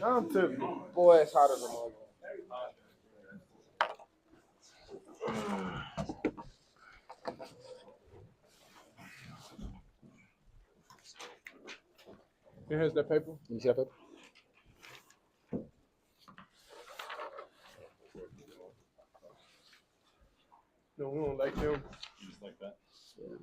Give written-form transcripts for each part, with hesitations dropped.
I'm tipping. Boy, it's hot as a mother. Here's that paper. You see that paper? No, we don't like them. Just like that. Yeah.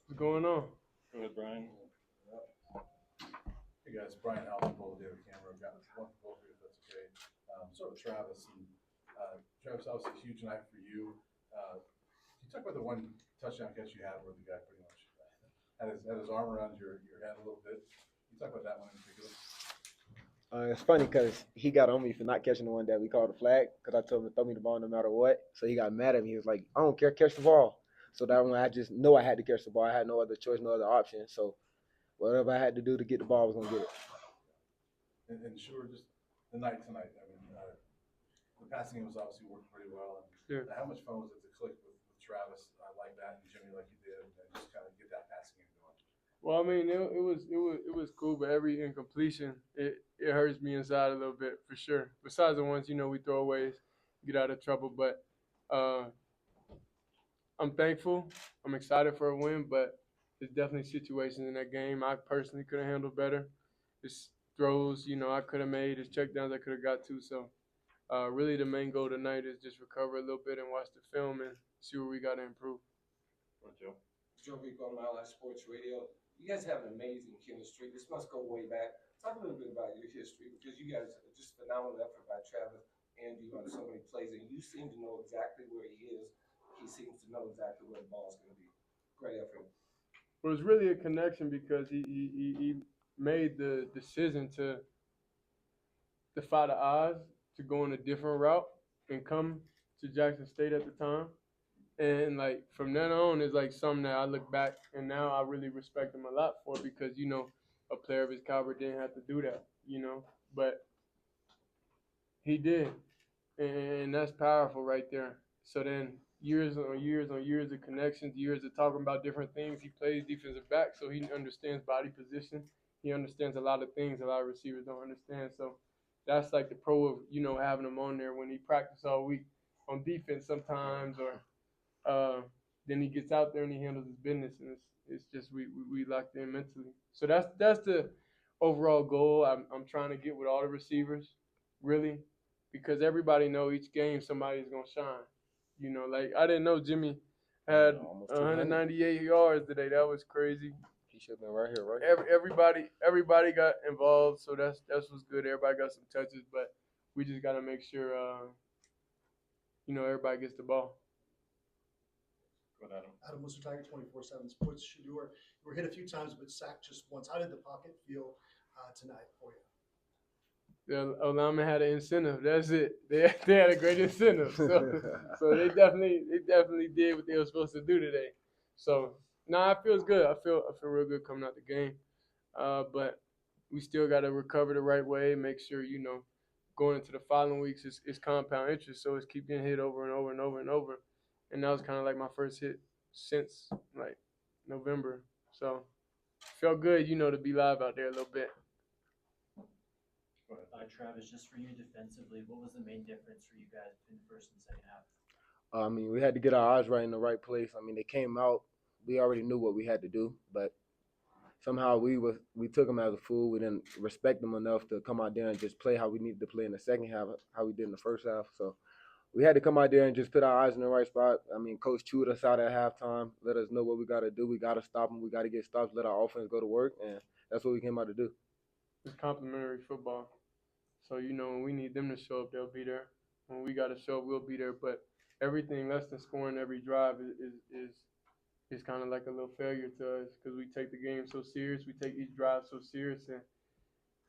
What's going on? Go ahead, Brian. Hey guys, Brian Allen, Boulder David Camera. I've got one for both of you if that's okay. Start with Travis. And, Travis, obviously a huge night for you. Can you talk about the one touchdown catch you had where the guy pretty much had his arm around your head a little bit? Can you talk about that one in particular? It's funny because he got on me for not catching the one that we called a flag because I told him to throw me the ball no matter what. So he got mad at me. He was like, I don't care, catch the ball. So that one, I just know I had to catch the ball. I had no other choice, no other option. So whatever I had to do to get the ball, I was going to get it. And sure, just the night tonight. I mean, the passing game was obviously working pretty well. And Yeah. how much fun was it to click with Travis like that and Jimmy like you did and just kind of get that passing game going? Well, I mean, it was cool, but every incompletion, it hurts me inside a little bit for sure. Besides the ones we throw away, get out of trouble. But I'm thankful. I'm excited for a win, but there's definitely situations in that game I personally could have handled better. There's throws, I could have made. There's checkdowns I could have got to. So really the main goal tonight is just recover a little bit and watch the film and see where we got to improve. Joe. Joe Rico on Mile High Sports Radio. You guys have an amazing chemistry. This must go way back. Talk a little bit about your history because you guys just phenomenal effort by Travis and you on so many plays, and you seem to know exactly where he is. He seems to know exactly where the ball's going to be. Great effort. Well, it was really a connection because he made the decision to defy the odds to go on a different route and come to Jackson State at the time. And like from then on, it's like something that I look back and now I really respect him a lot for because a player of his caliber didn't have to do that, but he did, and that's powerful right there. So then years on years on years of connections, years of talking about different things. He plays defensive back, so he understands body position. He understands a lot of things a lot of receivers don't understand. So that's like the pro of having him on there when he practices all week on defense sometimes, or then he gets out there and he handles his business, and it's just we locked in mentally. So that's the overall goal I'm trying to get with all the receivers, really, because everybody know each game somebody's gonna shine. Like I didn't know Jimmy had Almost 198 yards today. That was crazy. He should have been right here, right? Everybody got involved, so that's what's good. Everybody got some touches, but we just gotta make sure everybody gets the ball. Go ahead, Adam. Adam Worcester Tiger 24/7 Sports. Shedeur, you were hit a few times, but sacked just once. How did the pocket feel tonight for you? The Olama had an incentive. That's it. They had a great incentive. So they definitely did what they were supposed to do today. So it feels good. I feel real good coming out the game. But we still got to recover the right way. Make sure going into the following weeks is compound interest. So it's keep getting hit over and over and over and over. And that was kind of like my first hit since like November. So felt good, to be live out there a little bit. Travis, just for you defensively, what was the main difference for you guys between the first and second half? I mean, we had to get our eyes right in the right place. I mean, they came out. We already knew what we had to do, but somehow we took them as a fool. We didn't respect them enough to come out there and just play how we needed to play in the second half, how we did in the first half. So we had to come out there and just put our eyes in the right spot. I mean, Coach chewed us out at halftime, let us know what we got to do. We got to stop them. We got to get stops, let our offense go to work, and that's what we came out to do. It's complimentary football. So, when we need them to show up, they'll be there. When we got to show up, we'll be there. But everything less than scoring every drive is kind of like a little failure to us because we take the game so serious. We take each drive so serious, and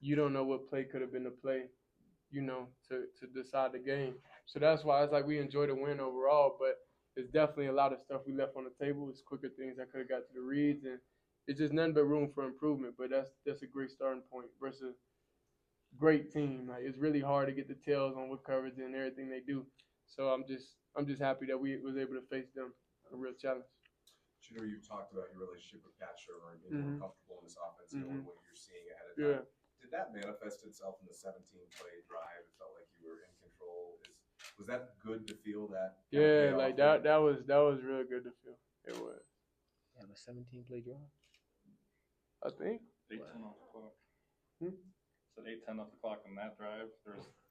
you don't know what play could have been the play, to decide the game. So that's why it's like we enjoy the win overall, but it's definitely a lot of stuff we left on the table. It's quicker things I could have got to the reads, and it's just nothing but room for improvement. But that's a great starting point versus great team. Like it's really hard to get the tails on what coverage and everything they do. So I'm just happy that we was able to face them, a real challenge. Shedeur, you talked about your relationship with Pat Shermer and being Mhm. more comfortable in this offense, knowing what you're seeing ahead of time. Yeah. Did that manifest itself in the 17-play drive? It felt like you were in control. Was that good to feel that? kind of Yeah, payoff like there? that was real good to feel. It was. Have a 17-play drive. I think. 8:10 off the clock. Hmm? Said 8:10 off the clock on that drive.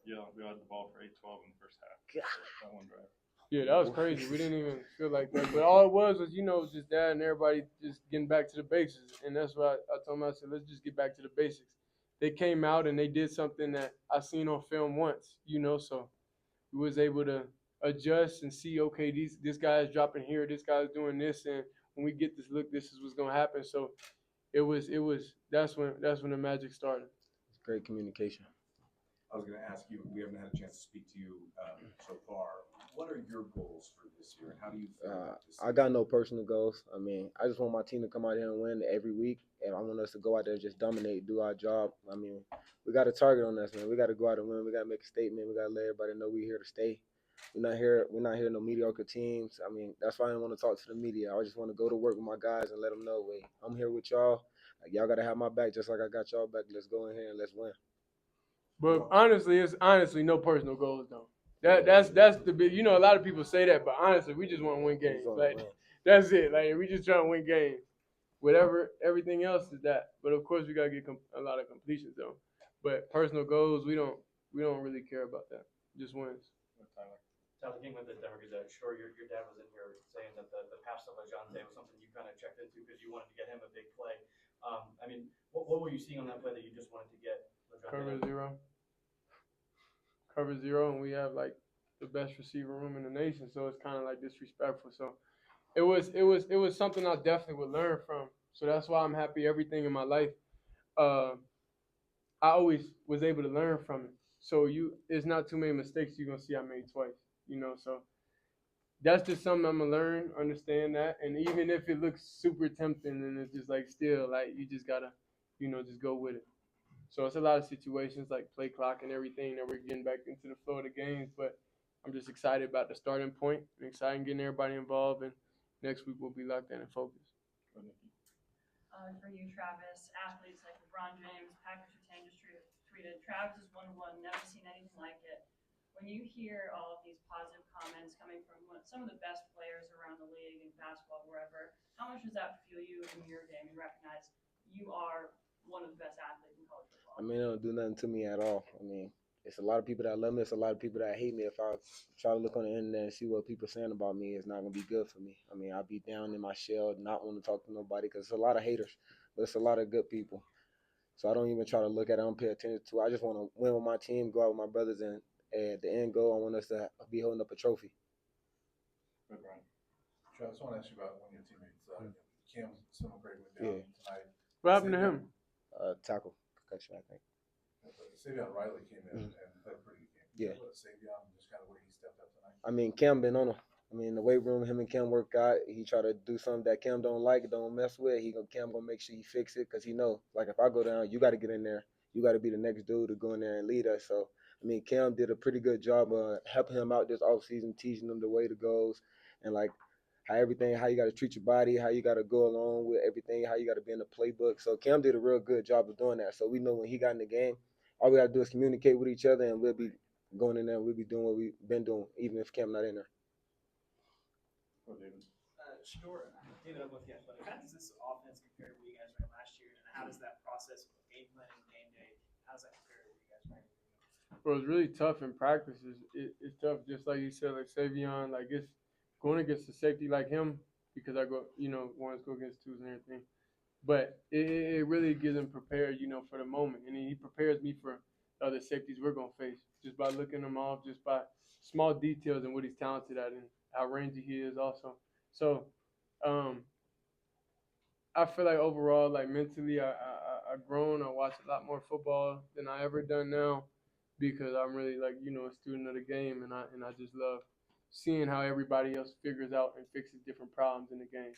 We had the ball for 8:12 in the first half. That one drive. Yeah, that was crazy. We didn't even feel like that. But all it was just that and everybody just getting back to the basics. And that's why I told them, I said, let's just get back to the basics. They came out and they did something that I seen on film once, so we was able to adjust and see, okay, this guy is dropping here, this guy's doing this, and when we get this look, this is what's gonna happen. So that's when the magic started. It's great communication. I was going to ask you, we haven't had a chance to speak to you so far. What are your goals for this year, and how do you feel about this I got no personal goals. I mean, I just want my team to come out here and win every week, and I want us to go out there and just dominate, do our job. I mean, we got a target on us, man. We got to go out and win. We got to make a statement. We got to let everybody know we're here to stay. We're not here no mediocre teams. I mean, that's why I didn't want to talk to the media. I just want to go to work with my guys and let them know, wait, I'm here with y'all. Like, y'all got to have my back just like I got y'all back. Let's go in here and let's win. But honestly, it's no personal goals though. That's the big. A lot of people say that, but honestly, we just want to win games. Like that's it. Like we just trying to win games. Whatever, everything else is that. But of course, we gotta get a lot of completions though. But personal goals, we don't really care about that. Just wins. Tyler King with the Denver Gazette. Sure, your dad was in here saying that the pass to Lejante was something you kind of checked into because you wanted to get him a big play. I mean, what were you seeing on that play that you just wanted to get Lejante? Cover zero, and we have like the best receiver room in the nation, so it's kind of like disrespectful. So it was something I definitely would learn from. So that's why I'm happy everything in my life. I always was able to learn from it. So it's not too many mistakes you're gonna see I made twice. So that's just something I'm gonna learn, understand that, and even if it looks super tempting, and it's just like still like you just gotta, just go with it. So it's a lot of situations like play clock and everything that we're getting back into the flow of the games, but I'm just excited about the starting point and excited getting everybody involved, and next week we'll be locked in and focused. For you, Travis, athletes like LeBron James, Packers retain just tweeted, Travis is 1-1, never seen anything like it. When you hear all of these positive comments coming from some of the best players around the league in basketball, wherever, how much does that fuel you in your game and recognize you are one of the best athletes in college football? I mean, it don't do nothing to me at all. I mean, it's a lot of people that love me. It's a lot of people that hate me. If I try to look on the internet and see what people are saying about me, it's not going to be good for me. I mean, I'll be down in my shell, not want to talk to nobody because it's a lot of haters, but it's a lot of good people. So I don't even try to look at it. I don't pay attention to it. I just want to win with my team, go out with my brothers, and at the end goal, I want us to be holding up a trophy. Good, Brian. Travis, I want to ask you about one of your teammates. Cam Summercraig went down tonight. What happened to him? Tackle concussion, I think. Savion Riley came in and played a pretty good game. Yeah. Savion, just kind of where he stepped up tonight. I mean, Cam been on him. I mean, the weight room, him and Cam work out. He try to do something that Cam don't like, don't mess with. Cam gonna make sure he fix it because he know, like, if I go down, you got to get in there. You got to be the next dude to go in there and lead us. So, I mean, Cam did a pretty good job of helping him out this offseason, teaching him the way to goes and, like, how you got to treat your body, how you got to go along with everything, how you got to be in the playbook. So Cam did a real good job of doing that. So we know when he got in the game, all we got to do is communicate with each other, and we'll be going in there and we'll be doing what we've been doing, even if Cam not in there. Shedeur, David, I'm with you. But how does this offense compare to what you guys ran last year, and how does that process of game planning, game day, how does that compare to what you guys ran? Bro, it's really tough in practice. It's tough, just like you said, like Savion, like it's going against a safety like him because I go, ones go against twos and everything. But it really gets him prepared, for the moment. And he prepares me for the other safeties we're going to face just by looking them off, just by small details and what he's talented at and how rangy he is also. So I feel like overall, like mentally, I've grown. I watch a lot more football than I ever done now because I'm really like, a student of the game, and I just love seeing how everybody else figures out and fixes different problems in the game.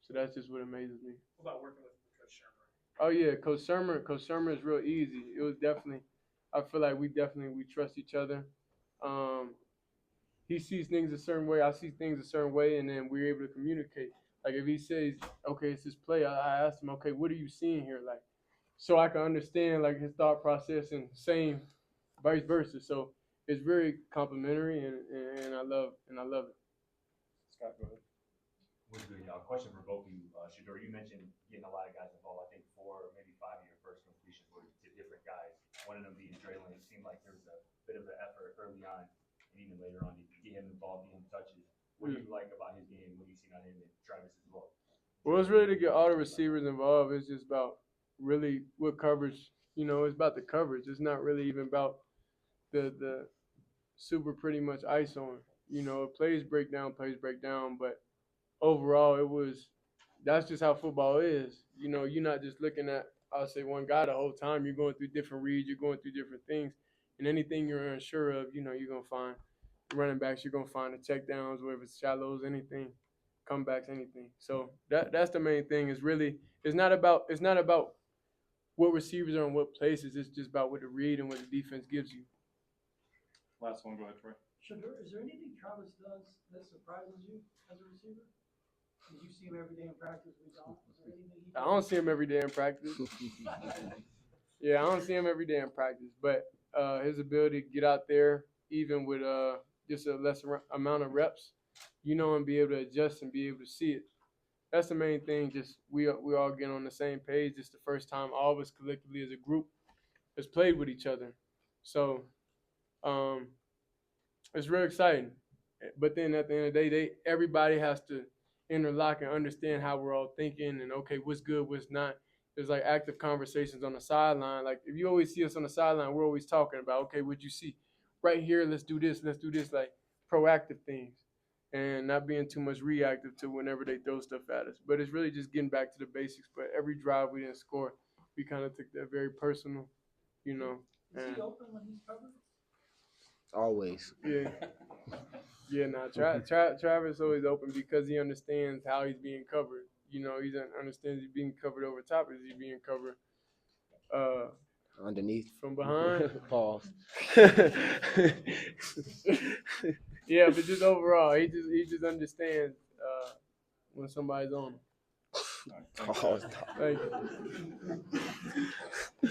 So that's just what amazes me. What about working with Coach Shermer? Oh yeah, Coach Shermer is real easy. It was definitely, I feel like we trust each other. he sees things a certain way, I see things a certain way, and then we're able to communicate. Like if he says, okay, it's this play, I ask him, okay, what are you seeing here? Like, so I can understand like his thought process and same vice versa. So it's very complimentary, and I love it. Scott, go ahead. Was good. Question for both of you. Shedeur, you mentioned getting a lot of guys involved. I think 4 or maybe 5 of your first completions were to different guys. One of them being Draylon. It seemed like there was a bit of an effort early on, and even later on to get him involved, get him touches. What do you like about his game? What do you see on him and Travis as well? Well, it's really to get all the receivers involved. It's just about really what coverage. It's about the coverage. It's not really even about the super pretty much ice on. Plays break down, but overall that's just how football is. You're not just looking at, I'll say, one guy the whole time. You're going through different reads, you're going through different things, and anything you're unsure of, you're gonna find running backs, you're gonna find the check downs, whether it's shallows, anything, comebacks, anything. So that's the main thing. It's not about what receivers are in what places. It's just about what the read and what the defense gives you. Last one, go ahead, Troy. Shedeur, is there anything Travis does that surprises you as a receiver? Did you see him every day in practice? Is there anything he does? I don't see him every day in practice. Yeah, I don't see him every day in practice, but his ability to get out there, even with just a less amount of reps, and be able to adjust and be able to see it. That's the main thing. Just we all get on the same page. It's the first time all of us collectively as a group has played with each other. So it's real exciting. But then at the end of the day, everybody has to interlock and understand how we're all thinking and, okay, what's good, what's not. There's like active conversations on the sideline. Like if you always see us on the sideline, we're always talking about, okay, what'd you see? Right here, let's do this, like proactive things and not being too much reactive to whenever they throw stuff at us. But it's really just getting back to the basics. But every drive we didn't score, we kind of took that very personal, Is he open when he's covered? Always. Yeah. Yeah, Travis always open because he understands how he's being covered. He understands he's being covered over top. Is he being covered Underneath. from behind? Pause. Yeah, but just overall, he just understands when somebody's on him. Pause. Thank you.